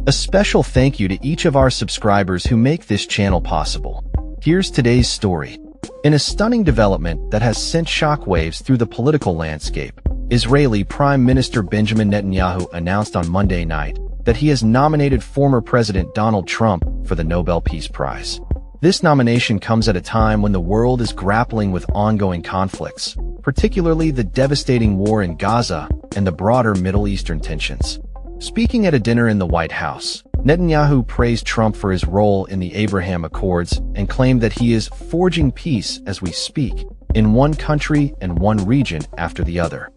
A special thank you to each of our subscribers who make this channel possible. Here's today's story. In a stunning development that has sent shockwaves through the political landscape, Israeli Prime Minister Benjamin Netanyahu announced on Monday night that he has nominated former President Donald Trump for the Nobel Peace Prize. This nomination comes at a time when the world is grappling with ongoing conflicts, particularly the devastating war in Gaza and the broader Middle Eastern tensions. Speaking at a dinner in the White House, Netanyahu praised Trump for his role in the Abraham Accords and claimed that he is forging peace as we speak, in one country and one region after the other.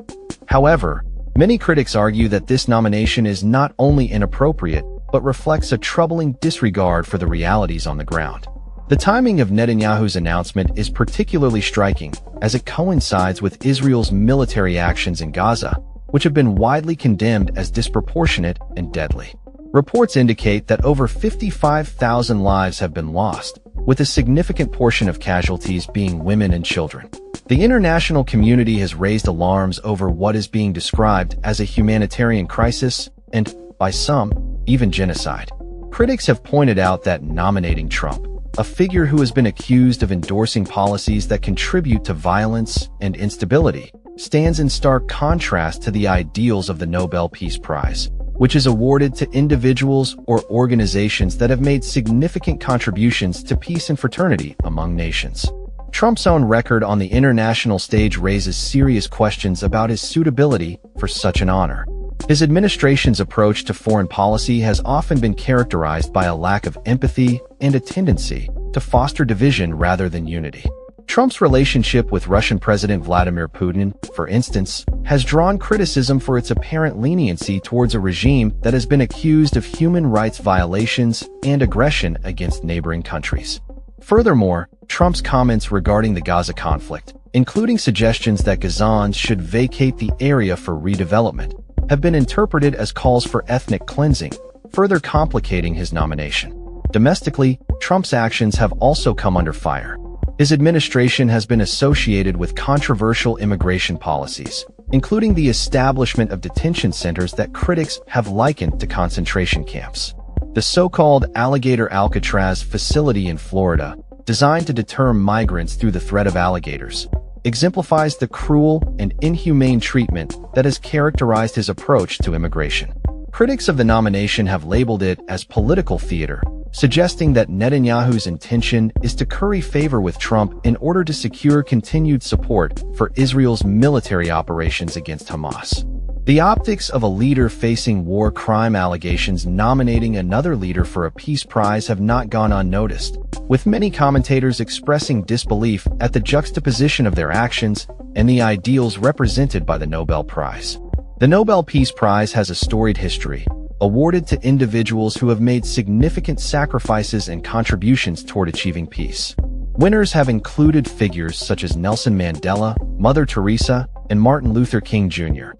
However, many critics argue that this nomination is not only inappropriate, but reflects a troubling disregard for the realities on the ground. The timing of Netanyahu's announcement is particularly striking, as it coincides with Israel's military actions in Gaza, which have been widely condemned as disproportionate and deadly. Reports indicate that over 55,000 lives have been lost, with a significant portion of casualties being women and children. The international community has raised alarms over what is being described as a humanitarian crisis and, by some, even genocide. Critics have pointed out that nominating Trump, a figure who has been accused of endorsing policies that contribute to violence and instability, stands in stark contrast to the ideals of the Nobel Peace Prize, which is awarded to individuals or organizations that have made significant contributions to peace and fraternity among nations. Trump's own record on the international stage raises serious questions about his suitability for such an honor. His administration's approach to foreign policy has often been characterized by a lack of empathy and a tendency to foster division rather than unity. Trump's relationship with Russian President Vladimir Putin, for instance, has drawn criticism for its apparent leniency towards a regime that has been accused of human rights violations and aggression against neighboring countries. Furthermore, Trump's comments regarding the Gaza conflict, including suggestions that Gazans should vacate the area for redevelopment, have been interpreted as calls for ethnic cleansing, further complicating his nomination. Domestically, Trump's actions have also come under fire. His administration has been associated with controversial immigration policies, including the establishment of detention centers that critics have likened to concentration camps. The so-called Alligator Alcatraz facility in Florida, designed to deter migrants through the threat of alligators, exemplifies the cruel and inhumane treatment that has characterized his approach to immigration. Critics of the nomination have labeled it as political theater, suggesting that Netanyahu's intention is to curry favor with Trump in order to secure continued support for Israel's military operations against Hamas. The optics of a leader facing war crime allegations nominating another leader for a peace prize have not gone unnoticed, with many commentators expressing disbelief at the juxtaposition of their actions and the ideals represented by the Nobel Prize. The Nobel Peace Prize has a storied history, awarded to individuals who have made significant sacrifices and contributions toward achieving peace. Winners have included figures such as Nelson Mandela, Mother Teresa, and Martin Luther King Jr.,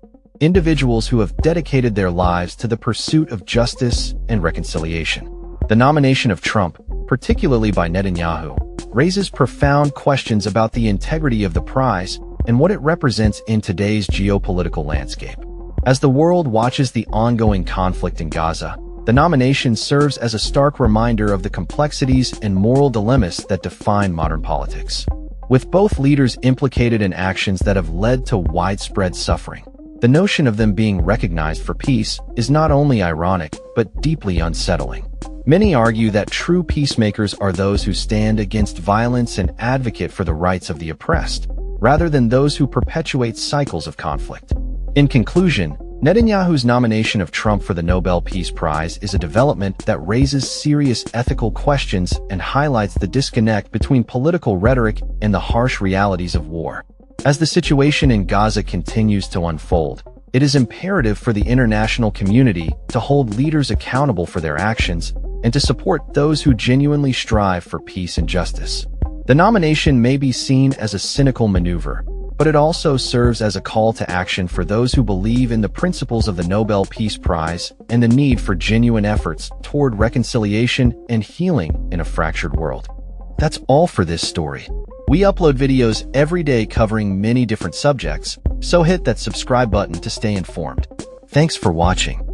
individuals who have dedicated their lives to the pursuit of justice and reconciliation. The nomination of Trump, particularly by Netanyahu, raises profound questions about the integrity of the prize and what it represents in today's geopolitical landscape. As the world watches the ongoing conflict in Gaza, the nomination serves as a stark reminder of the complexities and moral dilemmas that define modern politics. With both leaders implicated in actions that have led to widespread suffering, the notion of them being recognized for peace is not only ironic, but deeply unsettling. Many argue that true peacemakers are those who stand against violence and advocate for the rights of the oppressed, rather than those who perpetuate cycles of conflict. In conclusion, Netanyahu's nomination of Trump for the Nobel Peace Prize is a development that raises serious ethical questions and highlights the disconnect between political rhetoric and the harsh realities of war. As the situation in Gaza continues to unfold, it is imperative for the international community to hold leaders accountable for their actions and to support those who genuinely strive for peace and justice. The nomination may be seen as a cynical maneuver, but it also serves as a call to action for those who believe in the principles of the Nobel Peace Prize and the need for genuine efforts toward reconciliation and healing in a fractured world. That's all for this story. We upload videos every day covering many different subjects, so hit that subscribe button to stay informed. Thanks for watching.